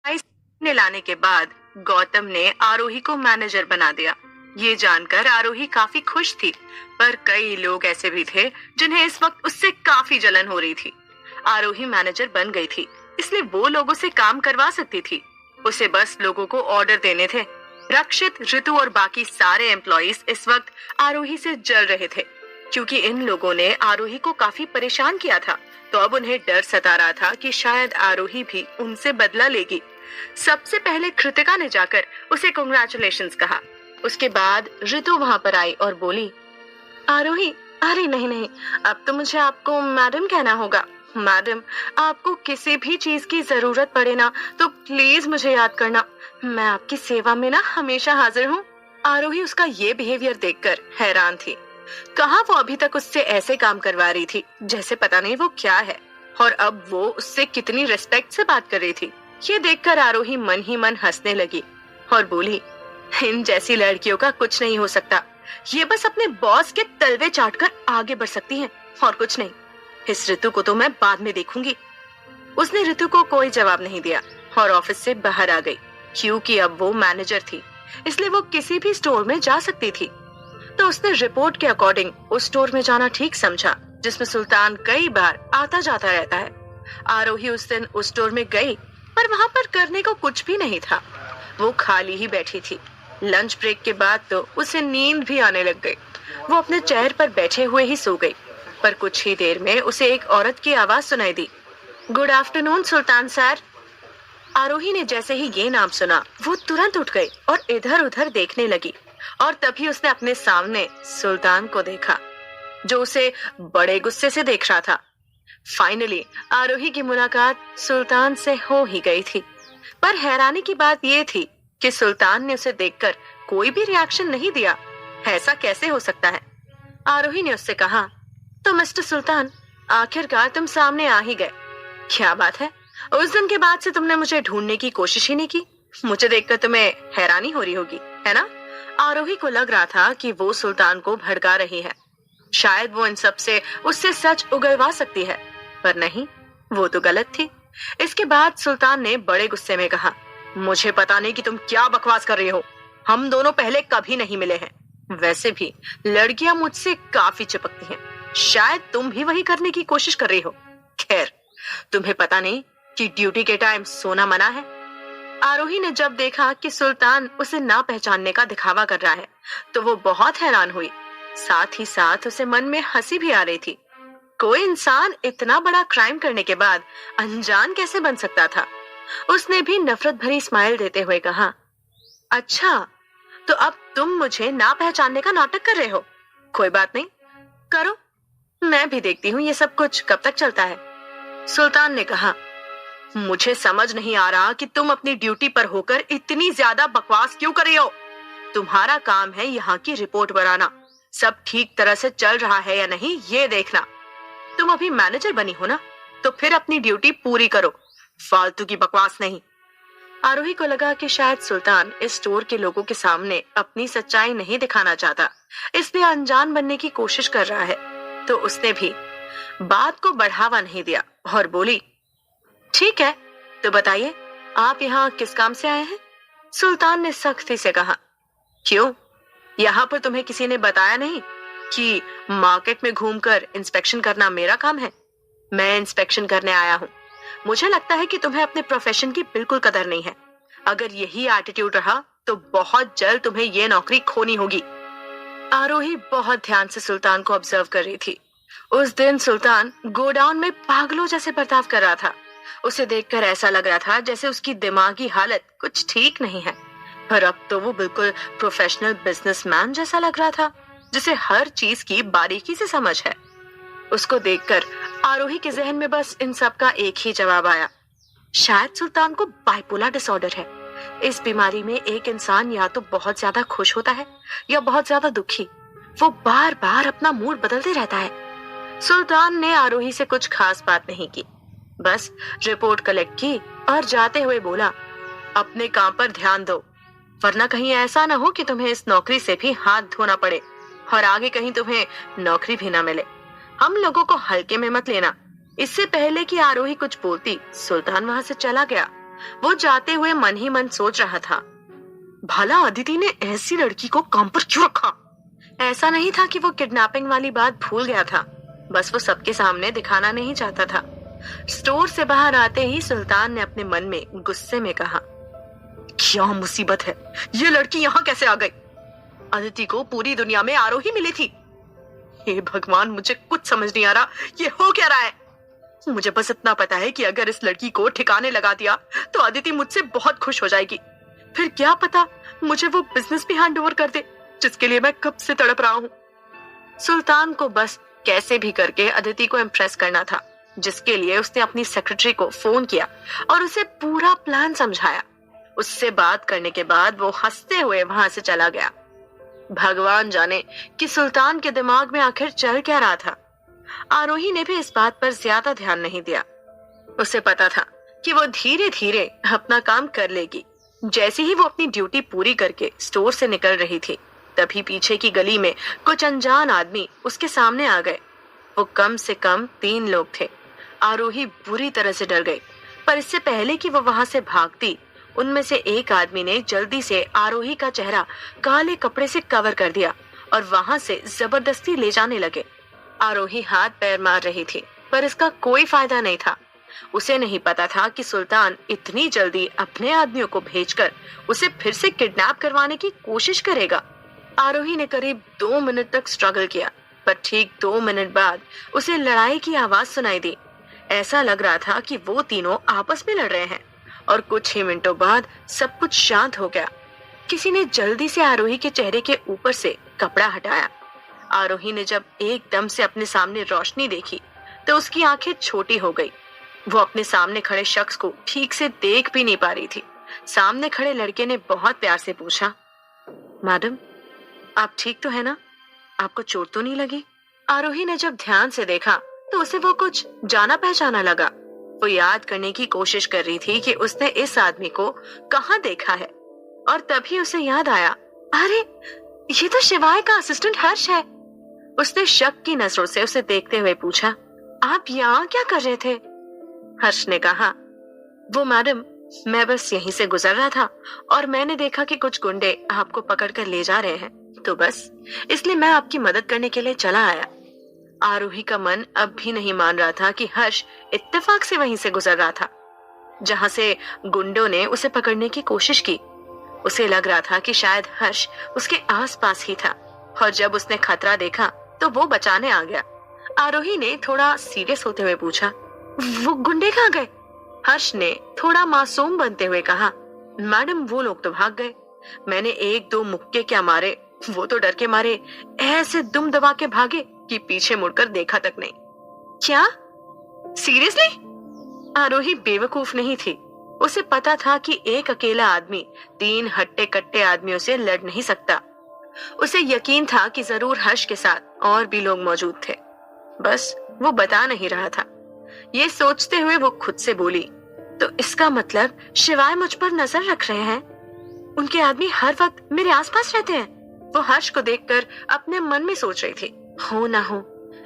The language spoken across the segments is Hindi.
ने लाने के बाद गौतम ने आरोही को मैनेजर बना दिया। ये जानकर आरोही काफी खुश थी, पर कई लोग ऐसे भी थे जिन्हें इस वक्त उससे काफी जलन हो रही थी। आरोही मैनेजर बन गई थी, इसलिए वो लोगों से काम करवा सकती थी। उसे बस लोगों को ऑर्डर देने थे। रक्षित, ऋतु और बाकी सारे एम्प्लॉइज इस वक्त आरोही से जल रहे थे, क्योंकि इन लोगों ने आरोही को काफी परेशान किया था। तो अब उन्हें डर सता रहा था कि शायद आरोही भी उनसे बदला लेगी। सबसे पहले कृतिका ने जाकर उसे कांग्रेचुलेशंस कहा। उसके बाद ऋतु वहां पर आई और बोली, आरोही, अरे नहीं नहीं, अब तो मुझे आपको मैडम कहना होगा। मैडम, आपको किसी भी चीज की जरूरत पड़े ना तो प्लीज मुझे याद करना। मैं आपकी सेवा में ना हमेशा हाजिर हूँ। आरोही उसका ये बिहेवियर देखकर हैरान थी। कहाँ वो अभी तक उससे ऐसे काम करवा रही थी जैसे पता नहीं वो क्या है, और अब वो उससे कितनी रिस्पेक्ट से बात कर रही थी। ये देखकर आरोही मन ही मन हंसने लगी और बोली, इन जैसी लड़कियों का कुछ नहीं हो सकता। ये बस अपने बॉस के तलवे चाटकर आगे बढ़ सकती हैं और कुछ नहीं। इस ऋतु को तो मैं बाद में देखूंगी। उसने ऋतु को कोई जवाब नहीं दिया और ऑफिस से बाहर आ गई, क्योंकि अब वो मैनेजर थी, इसलिए वो किसी भी स्टोर में जा सकती थी। तो उसने रिपोर्ट के अकॉर्डिंग उस स्टोर में जाना ठीक समझा जिसमें सुल्तान कई बार आता जाता रहता है। आरोही उस दिन उस स्टोर में गई, पर वहां पर करने को कुछ भी नहीं था। वो खाली ही बैठी थी। लंच ब्रेक के बाद तो उसे नींद भी आने लग गई। वो अपने चेयर पर बैठे हुए ही सो गई, पर कुछ ही देर में उसे एक औरत की आवाज सुनाई दी। गुड आफ्टरनून सुल्तान सर। आरोही ने जैसे ही ये नाम सुना, वो तुरंत उठ गई और इधर उधर देखने लगी, और तभी उसने अपने सामने सुल्तान को देखा, जो उसे बड़े गुस्से से देख रहा था। फाइनली आरोही की मुलाकात सुल्तान से हो ही गई थी, पर हैरानी की बात यह थी कि सुल्तान ने उसे देखकर कोई भी रिएक्शन नहीं दिया। ऐसा कैसे हो सकता है? आरोही ने उससे कहा, तो मिस्टर सुल्तान, आखिरकार तुम सामने आ ही गए। क्या बात है, उस दिन के बाद से तुमने मुझे ढूंढने की कोशिश ही नहीं की। मुझे देखकर तुम्हें हैरानी हो रही होगी, है ना? आरोही को लग रहा था कि वो सुल्तान को भड़का रही है। शायद वो इन सब से उससे सच उगलवा सकती है, पर नहीं, वो तो गलत थी। इसके बाद सुल्तान ने बड़े गुस्से में कहा, मुझे पता नहीं कि तुम क्या बकवास कर रही हो। हम दोनों पहले कभी नहीं मिले हैं। वैसे भी लड़कियां मुझसे काफी चिपकती हैं। शायद तुम भी वही करने की कोशिश कर रही हो। खैर, तुम्हें पता नहीं कि ड्यूटी के टाइम सोना मना है। आरोही ने जब देखा कि सुल्तान उसे ना पहचानने का दिखावा कर रहा है, तो वो बहुत हैरान हुई। साथ ही साथ उसे मन में हंसी भी आ रही थी। कोई इंसान इतना बड़ा क्राइम करने के बाद अनजान कैसे बन सकता था? उसने भी नफरत भरी स्माइल देते हुए कहा, अच्छा, तो अब तुम मुझे ना पहचानने का नाटक कर रहे हो। कोई बात नहीं, करो, मैं भी देखती हूँ ये सब कुछ कब तक चलता है। सुल्तान ने कहा, मुझे समझ नहीं आ रहा कि तुम अपनी ड्यूटी पर होकर इतनी ज्यादा बकवास क्यों कर रही हो। तुम्हारा काम है यहाँ की रिपोर्ट बनाना। सब ठीक तरह से चल रहा है या नहीं ये देखना। तुम अभी मैनेजर बनी हो ना, तो फिर अपनी ड्यूटी पूरी करो, फालतू की बकवास नहीं। आरोही को लगा कि शायद सुल्तान इस स्टोर के लोगों के सामने अपनी सच्चाई नहीं दिखाना चाहता, इसलिए अनजान बनने की कोशिश कर रहा है। तो उसने भी बात को बढ़ावा नहीं दिया और बोली, ठीक है, तो बताइए आप यहाँ किस काम से आए हैं? सुल्तान ने सख्ती से कहा, क्यों, यहाँ पर तुम्हें किसी ने बताया नहीं कि मार्केट में घूमकर इंस्पेक्शन करना मेरा काम है? मैं इंस्पेक्शन करने आया हूँ। मुझे लगता है कि तुम्हें अपने प्रोफेशन की बिल्कुल कदर नहीं है। अगर यही एटीट्यूड रहा तो बहुत जल्द तुम्हें ये नौकरी खोनी होगी। आरोही बहुत ध्यान से सुल्तान को ऑब्जर्व कर रही थी। उस दिन सुल्तान गोडाउन में पागलों जैसे बर्ताव कर रहा था। उसे देखकर ऐसा लग रहा था जैसे उसकी दिमागी हालत कुछ ठीक नहीं है, पर अब तो वो बिल्कुल प्रोफेशनल बिजनेसमैन जैसा लग रहा था, जिसे हर चीज की बारीकी से समझ है। उसको देखकर आरोही के जहन में बस इन सब का एक ही जवाब आया, शायद सुल्तान को बाइपोलर डिसऑर्डर है। इस बीमारी में एक इंसान या तो बहुत ज्यादा खुश होता है या बहुत ज्यादा दुखी। वो बार बार अपना मूड बदलते रहता है। सुल्तान ने आरोही से कुछ खास बात नहीं की, बस रिपोर्ट कलेक्ट की और जाते हुए बोला, अपने काम पर ध्यान दो, वरना कहीं ऐसा ना हो कि तुम्हें इस नौकरी से भी हाथ धोना पड़े और आगे कहीं तुम्हें नौकरी भी ना मिले। हम लोगों को हल्के में मत लेना। इससे पहले कि आरोही कुछ बोलती, सुल्तान वहां से चला गया वो जाते हुए मन ही मन सोच रहा था, भला अदिति ने ऐसी लड़की को काम पर क्यों रखा। ऐसा नहीं था कि वो किडनैपिंग वाली बात भूल गया था, बस वो सबके सामने दिखाना नहीं चाहता था। स्टोर से बाहर आते ही सुल्तान ने अपने मन में गुस्से में कहा, क्या मुसीबत है, ये लड़की यहाँ कैसे आ गई। अदिति को पूरी दुनिया में आरोही मिली थी। हे भगवान, मुझे कुछ समझ नहीं आ रहा, ये हो क्या रहा है। मुझे बस इतना पता है कि अगर इस लड़की को ठिकाने लगा दिया तो अदिति मुझसे बहुत खुश हो जाएगी। फिर क्या पता मुझे वो बिजनेस भी हैंड ओवर कर दे जिसके लिए मैं कब से तड़प रहा हूँ। सुल्तान को बस कैसे भी करके अदिति को इम्प्रेस करना था, जिसके लिए उसने अपनी सेक्रेटरी को फोन किया और उसे पूरा प्लान समझाया। उससे बात करने के बाद वो हंसते हुए वहां से चला गया। भगवान जाने कि सुल्तान के दिमाग में आखिर चल क्या रहा था। आरोही ने भी इस बात पर ज्यादा ध्यान नहीं दिया। उसे पता था कि वो धीरे धीरे अपना काम कर लेगी। जैसे ही वो अपनी ड्यूटी पूरी करके स्टोर से निकल रही थी, तभी पीछे की गली में कुछ अनजान आदमी उसके सामने आ गए। वो कम से कम 3 लोग थे। आरोही बुरी तरह से डर गई, पर इससे पहले कि वो वहां से भागती, उनमें से एक आदमी ने जल्दी से आरोही का चेहरा काले कपड़े से कवर कर दिया और वहां से जबरदस्ती ले जाने लगे। आरोही हाथ पैर मार रही थी, पर इसका कोई फायदा नहीं था। उसे नहीं पता था कि सुल्तान इतनी जल्दी अपने आदमियों को भेजकर उसे फिर से किडनैप करवाने की कोशिश करेगा। आरोही ने करीब 2 मिनट तक स्ट्रगल किया, पर ठीक 2 मिनट बाद उसे लड़ाई की आवाज सुनाई दी। ऐसा लग रहा था कि वो तीनों आपस में लड़ रहे हैं, और कुछ ही मिनटों बाद सब कुछ शांत हो गया। किसी ने जल्दी से आरोही के चेहरे के ऊपर से कपड़ा हटाया। आरोही ने जब एकदम से अपने सामने रोशनी देखी तो उसकी आंखें छोटी हो गई। वो अपने सामने खड़े शख्स को ठीक से देख भी नहीं पा रही थी। सामने खड़े लड़के ने बहुत प्यार से पूछा, मैडम आप ठीक तो है ना, आपको चोट तो नहीं लगी। आरोही ने जब ध्यान से देखा तो उसे वो कुछ जाना पहचाना लगा। वो याद करने की कोशिश कर रही थी कि उसने इस आदमी को कहाँ देखा है, और तभी उसे याद आया, अरे ये तो शिवाय का असिस्टेंट हर्ष है। उसने शक की नजरों से उसे देखते हुए पूछा, आप यहाँ क्या कर रहे थे। हर्ष ने कहा, वो मैडम मैं बस यहीं से गुजर रहा था और मैंने देखा कि कुछ गुंडे आपको पकड़कर ले जा रहे हैं, तो बस इसलिए मैं आपकी मदद करने के लिए चला आया। आरोही का मन अब भी नहीं मान रहा था कि हर्ष इत्तेफाक से वहीं से गुजर रहा था जहां से गुंडों ने उसे पकड़ने की कोशिश की। उसे लग रहा था कि शायद हर्ष उसके आसपास ही था, और जब उसने खतरा देखा तो वो बचाने आ गया। आरोही ने थोड़ा सीरियस होते हुए पूछा, वो गुंडे कहाँ गए। हर्ष ने थोड़ा मासूम बनते हुए कहा, मैडम वो लोग तो भाग गए, मैंने 1-2 मुक्के क्या मारे, वो तो डर के मारे ऐसे दुम दबा के भागे कि पीछे मुड़कर देखा तक नहीं। क्या सीरियसली? आरोही बेवकूफ नहीं थी। उसे पता था कि एक अकेला आदमी 3 हट्टे कट्टे आदमियों से लड़ नहीं सकता। उसे यकीन था कि जरूर हर्ष के साथ और भी लोग मौजूद थे, बस वो बता नहीं रहा था। ये सोचते हुए वो खुद से बोली, तो इसका मतलब शिवाय मुझ पर नजर रख रहे हैं। उनके आदमी हर वक्त मेरे आसपास रहते हैं। वो हर्ष को देखकर अपने मन में सोच रही थी, हो ना हो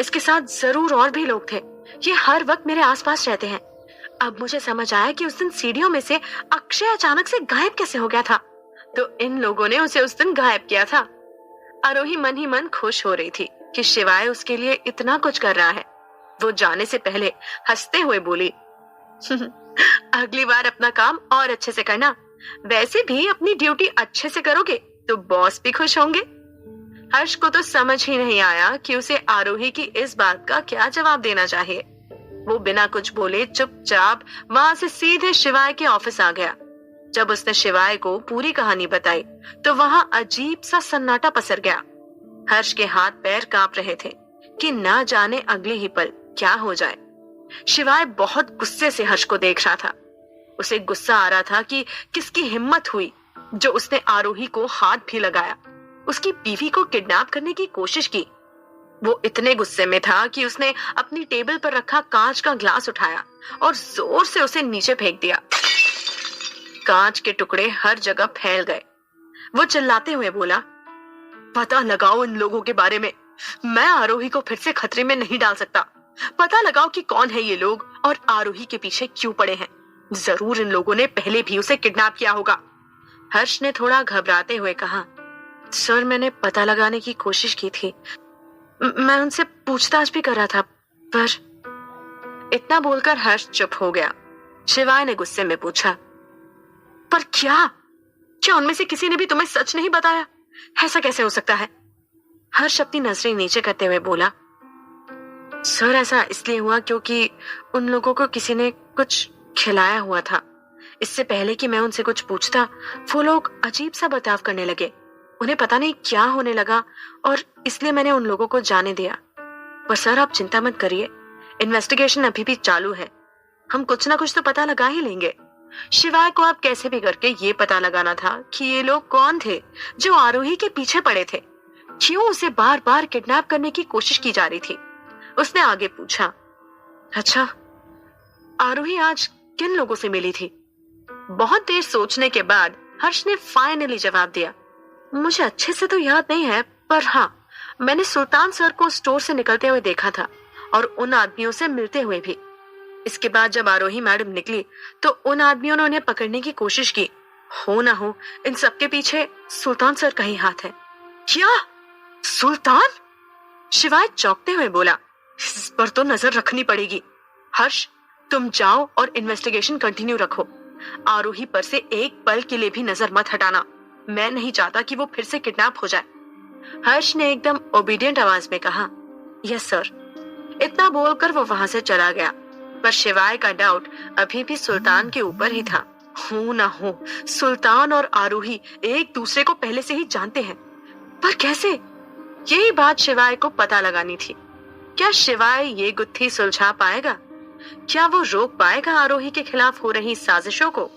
इसके साथ जरूर और भी लोग थे, ये हर वक्त मेरे आसपास रहते हैं। अब मुझे समझ आया कि उस दिन सीढ़ियों में से अक्षय अचानक से गायब कैसे हो गया था, तो इन लोगों ने उसे उस दिन गायब किया था। आरोही मन ही मन खुश हो रही थी कि शिवाय उसके लिए इतना कुछ कर रहा है। वो जाने से पहले हंसते हुए बोली, अगली बार अपना काम और अच्छे से करना, वैसे भी अपनी ड्यूटी अच्छे से करोगे तो बॉस भी खुश होंगे। हर्ष को तो समझ ही नहीं आया कि उसे आरोही की इस बात का क्या जवाब देना चाहिए। वो बिना कुछ बोले चुपचाप वहां से सीधे शिवाय के ऑफिस आ गया। जब उसने शिवाय को पूरी कहानी बताई तो वहां अजीब सा सन्नाटा पसर गया। हर्ष के हाथ पैर कांप रहे थे कि ना जाने अगले ही पल क्या हो जाए। शिवाय बहुत गुस्से से हर्ष को देख रहा था। उसे गुस्सा आ रहा था कि किसकी हिम्मत हुई जो उसने आरोही को हाथ भी लगाया, उसकी बीवी को किडनैप करने की कोशिश की। वो इतने गुस्से में था कि उसने अपनी टेबल पर रखा कांच का ग्लास उठाया और जोर से उसे नीचे फेंक दिया। कांच के टुकड़े हर जगह फैल गए। वो चिल्लाते हुए बोला, पता लगाओ इन लोगों के बारे में, मैं आरोही को फिर से खतरे में नहीं डाल सकता। पता लगाओ कि कौन है ये लोग और आरोही के पीछे क्यों पड़े हैं। जरूर इन लोगों ने पहले भी उसे किडनैप किया होगा। हर्ष ने थोड़ा घबराते हुए कहा, सर मैंने पता लगाने की कोशिश की थी, मैं उनसे पूछताछ भी कर रहा था, पर। इतना बोलकर हर्ष चुप हो गया। शिवाय ने गुस्से में पूछा, पर क्या क्या उनमें से किसी ने भी तुम्हें सच नहीं बताया? ऐसा कैसे हो सकता है? हर्ष अपनी नजरें नीचे करते हुए बोला, सर ऐसा इसलिए हुआ क्योंकि उन लोगों को किसी ने कुछ खिलाया हुआ था। इससे पहले कि मैं उनसे कुछ पूछता, वो लोग अजीब सा बर्ताव करने लगे। उन्हें पता नहीं क्या होने लगा और इसलिए मैंने उन लोगों को जाने दिया। पर सर आप चिंता मत करिए, इन्वेस्टिगेशन अभी भी चालू है, हम कुछ ना कुछ तो पता लगा ही लेंगे। शिवाय को अब कैसे भी करके ये पता लगाना था कि ये लोग कौन थे जो आरोही के पीछे पड़े थे, क्यों उसे बार बार किडनैप करने की कोशिश की जा रही थी। उसने आगे पूछा, अच्छा आरोही आज किन लोगों से मिली थी? बहुत देर सोचने के बाद हर्ष ने फाइनली जवाब दिया, मुझे अच्छे से तो याद नहीं है, पर हाँ मैंने सुल्तान सर को स्टोर से निकलते हुए देखा था और उन आदमियों से मिलते हुए भी। इसके बाद जब आरोही मैडम निकली तो उन आदमियों ने उन्हें पकड़ने की कोशिश की। हो ना हो इन सबके पीछे सुल्तान सर का ही हाथ है। क्या? सुल्तान? शिवाय चौंकते हुए बोला, इस पर तो नजर रखनी पड़ेगी। हर्ष तुम जाओ और इन्वेस्टिगेशन कंटिन्यू रखो। आरोही पर से एक पल के लिए भी नजर मत हटाना। मैं नहीं चाहता कि वो फिर से किडनैप हो जाए। हर्ष ने एकदम ओबीडियंट आवाज में कहा, यस सर। इतना बोलकर वो वहां से चला गया। पर शिवाय का डाउट अभी भी सुल्तान के ऊपर ही था। हो ना हो सुल्तान और आरोही एक दूसरे को पहले से ही जानते हैं, पर कैसे? यही बात शिवाय को पता लगानी थी। क्या शिवाय ये गुत्थी सुलझा पाएगा? क्या वो रोक पाएगा आरोही के खिलाफ हो रही साजिशों को?